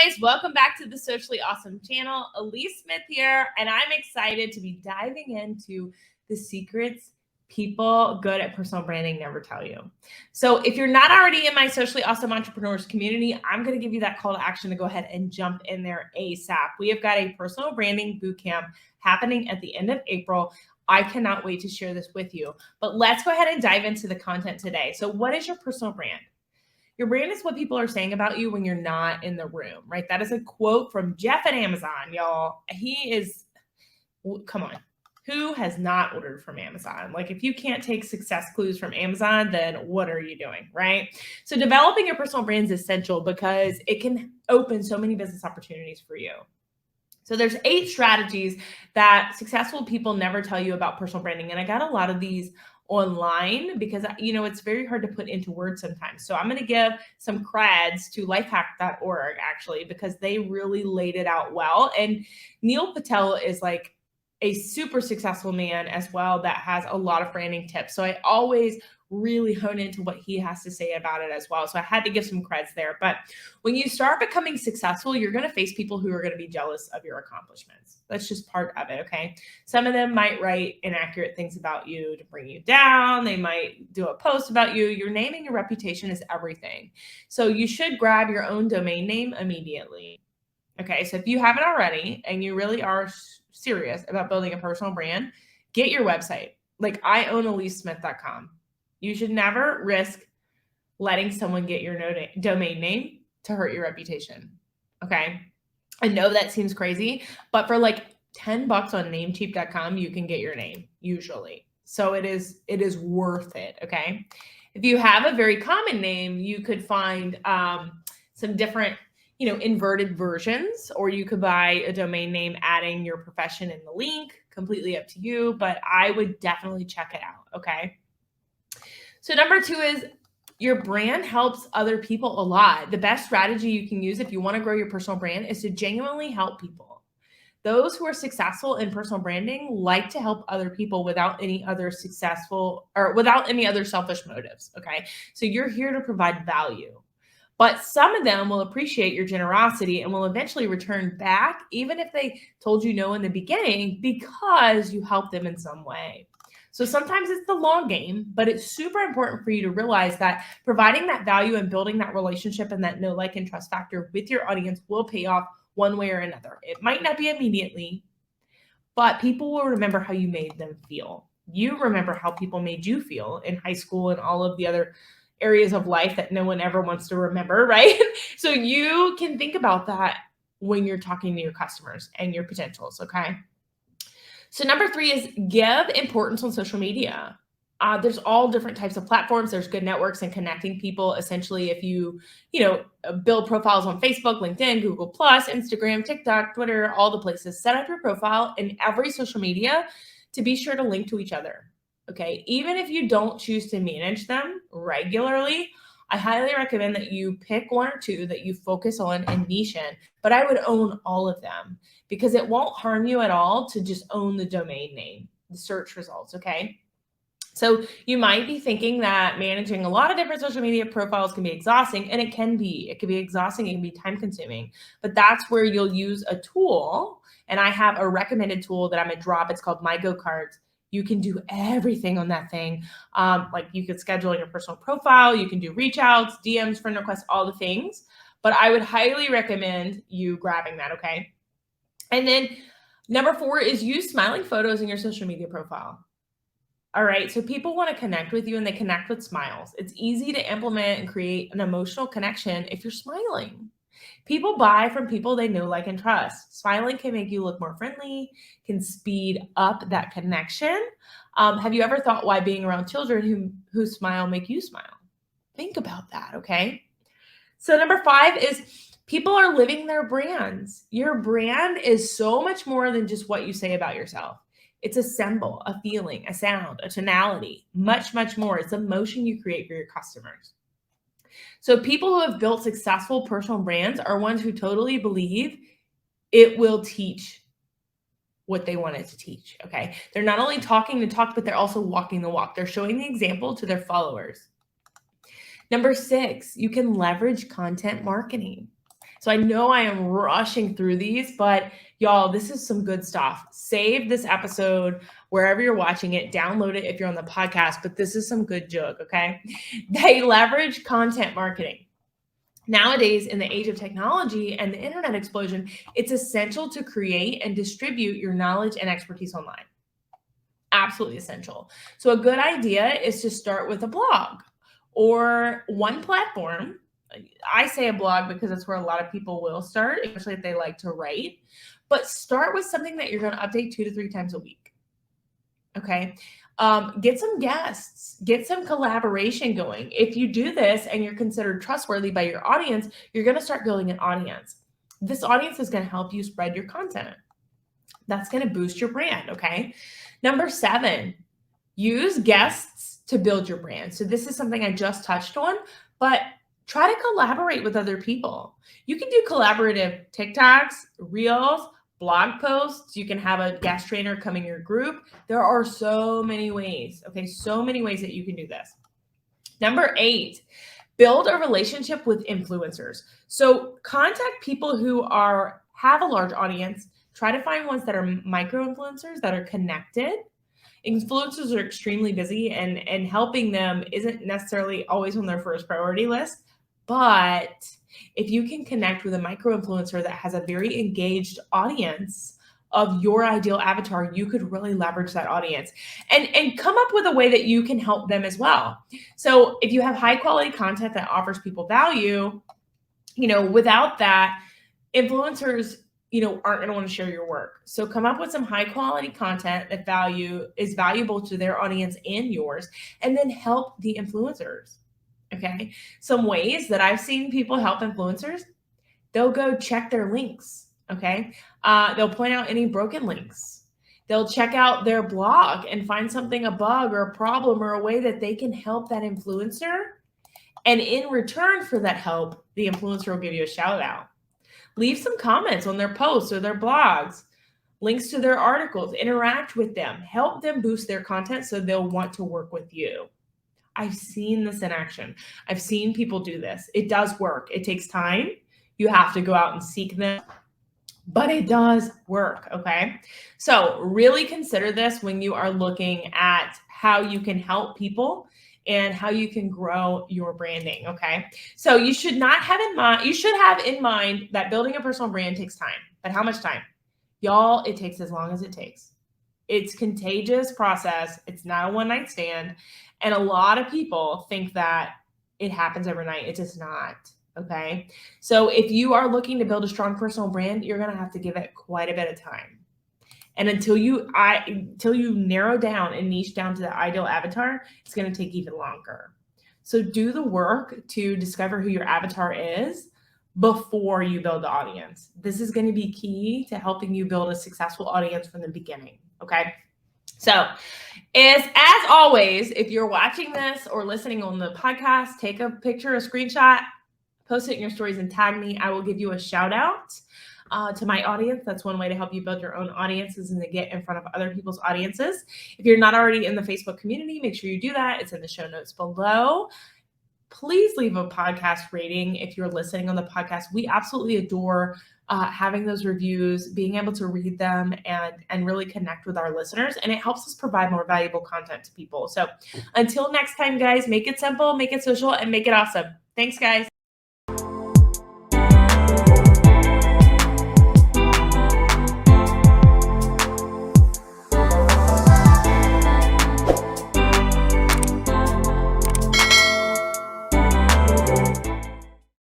guys, welcome back to the Socially Awesome channel. Elise Smith here, and I'm excited to be diving into the secrets people good at personal branding never tell you. So if you're not already in my Socially Awesome Entrepreneurs community, I'm going to give you that call to action to go ahead and jump in there ASAP. We have got a personal branding bootcamp happening at the end of April. I cannot wait to share this with you. But let's go ahead and dive into the content today. So what is your personal brand? Your brand is what people are saying about you when you're not in the room, right? That is a quote from Jeff at Amazon, y'all. He is, come on, who has not ordered from Amazon? Like, if you can't take success clues from Amazon, then what are you doing, right? So developing your personal brand is essential because it can open so many business opportunities for you. So there's 8 strategies that successful people never tell you about personal branding. And I got a lot of these online because, it's very hard to put into words sometimes. So I'm going to give some creds to lifehack.org actually, because they really laid it out well. And Neil Patel is like a super successful man as well that has a lot of branding tips. So I always really hone into what he has to say about it as well. So I had to give some creds there. But when you start becoming successful, you're going to face people who are going to be jealous of your accomplishments. That's just part of it, okay? Some of them might write inaccurate things about you to bring you down. They might do a post about you. Your name and your reputation is everything. So you should grab your own domain name immediately. Okay, so if you haven't already and you really are serious about building a personal brand, get your website. Like, I own elisesmith.com. You should never risk letting someone get your domain name to hurt your reputation. Okay. I know that seems crazy, but for like $10 on namecheap.com, you can get your name usually. So it is worth it. Okay. If you have a very common name, you could find some different, inverted versions, or you could buy a domain name adding your profession in the link. Completely up to you, but I would definitely check it out. Okay. So number 2 is your brand helps other people a lot. The best strategy you can use if you want to grow your personal brand is to genuinely help people. Those who are successful in personal branding like to help other people without any other selfish motives. Okay. So you're here to provide value, but some of them will appreciate your generosity and will eventually return back, even if they told you no in the beginning, because you helped them in some way. So sometimes it's the long game, but it's super important for you to realize that providing that value and building that relationship and that know, like, and trust factor with your audience will pay off one way or another. It might not be immediately, but people will remember how you made them feel. You remember how people made you feel in high school and all of the other areas of life that no one ever wants to remember, right? So you can think about that when you're talking to your customers and your potentials, okay? So number 3 is give importance on social media. There's all different types of platforms. There's good networks and connecting people. Essentially, if you build profiles on Facebook, LinkedIn, Google+, Instagram, TikTok, Twitter, all the places, set up your profile in every social media to be sure to link to each other. Okay. Even if you don't choose to manage them regularly, I highly recommend that you pick 1 or 2 that you focus on and niche in, but I would own all of them because it won't harm you at all to just own the domain name, the search results. Okay. So you might be thinking that managing a lot of different social media profiles can be exhausting, and it can be exhausting. It can be time consuming, but that's where you'll use a tool. And I have a recommended tool that I'm going to drop. It's called My Go Cards. You can do everything on that thing. Like, you could schedule your personal profile. You can do reach outs, DMs, friend requests, all the things. But I would highly recommend you grabbing that, okay? And then number 4 is use smiling photos in your social media profile. All right, so people want to connect with you, and they connect with smiles. It's easy to implement and create an emotional connection if you're smiling. People buy from people they know, like, and trust. Smiling can make you look more friendly, can speed up that connection. Have you ever thought why being around children who smile make you smile? Think about that, okay? So number 5 is people are living their brands. Your brand is so much more than just what you say about yourself. It's a symbol, a feeling, a sound, a tonality, much, much more. It's emotion you create for your customers. So people who have built successful personal brands are ones who totally believe it will teach what they wanted to teach, okay? They're not only talking the talk, but they're also walking the walk. They're showing the example to their followers. Number 6, you can leverage content marketing. So I know I am rushing through these, but y'all, this is some good stuff. Save this episode wherever you're watching it, download it if you're on the podcast, but this is some good jug, okay? They leverage content marketing. Nowadays, in the age of technology and the internet explosion, it's essential to create and distribute your knowledge and expertise online. Absolutely essential. So a good idea is to start with a blog or one platform. I say a blog because that's where a lot of people will start, especially if they like to write. But start with something that you're going to update 2 to 3 times a week. Okay. Get some guests, get some collaboration going. If you do this and you're considered trustworthy by your audience, you're going to start building an audience. This audience is going to help you spread your content. That's going to boost your brand. Okay. Number 7, use guests to build your brand. So this is something I just touched on, but try to collaborate with other people. You can do collaborative TikToks, Reels, blog posts. You can have a guest trainer come in your group. There are so many ways. Okay. So many ways that you can do this. Number 8, build a relationship with influencers. So contact people who have a large audience. Try to find ones that are micro influencers that are connected. Influencers are extremely busy and helping them isn't necessarily always on their first priority list. But if you can connect with a micro influencer that has a very engaged audience of your ideal avatar, you could really leverage that audience and come up with a way that you can help them as well. So if you have high quality content that offers people value, without that, influencers aren't going to want to share your work. So come up with some high quality content that is valuable to their audience and yours, and then help the influencers. Okay. Some ways that I've seen people help influencers, they'll go check their links. Okay. They'll point out any broken links. They'll check out their blog and find something, a bug or a problem or a way that they can help that influencer. And in return for that help, the influencer will give you a shout out. Leave some comments on their posts or their blogs, links to their articles, interact with them, help them boost their content so they'll want to work with you. I've seen this in action. I've seen people do this. It does work. It takes time. You have to go out and seek them, but it does work. Okay. So really consider this when you are looking at how you can help people and how you can grow your branding. Okay. So you should have in mind that building a personal brand takes time, but how much time? Y'all, it takes as long as it takes. It's a contagious process. It's not a one-night stand. And a lot of people think that it happens overnight. It does not. Okay. So if you are looking to build a strong personal brand, you're going to have to give it quite a bit of time. And until you narrow down and niche down to the ideal avatar, it's going to take even longer. So do the work to discover who your avatar is before you build the audience. This is going to be key to helping you build a successful audience from the beginning. Okay. So as always, if you're watching this or listening on the podcast, take a picture, a screenshot, post it in your stories and tag me. I will give you a shout out. To my audience. That's one way to help you build your own audiences and to get in front of other people's audiences. If you're not already in the Facebook community, make sure you do that. It's in the show notes below. Please leave a podcast rating if you're listening on the podcast. We absolutely adore having those reviews, being able to read them and really connect with our listeners. And it helps us provide more valuable content to people. So until next time, guys, make it simple, make it social, and make it awesome. Thanks, guys.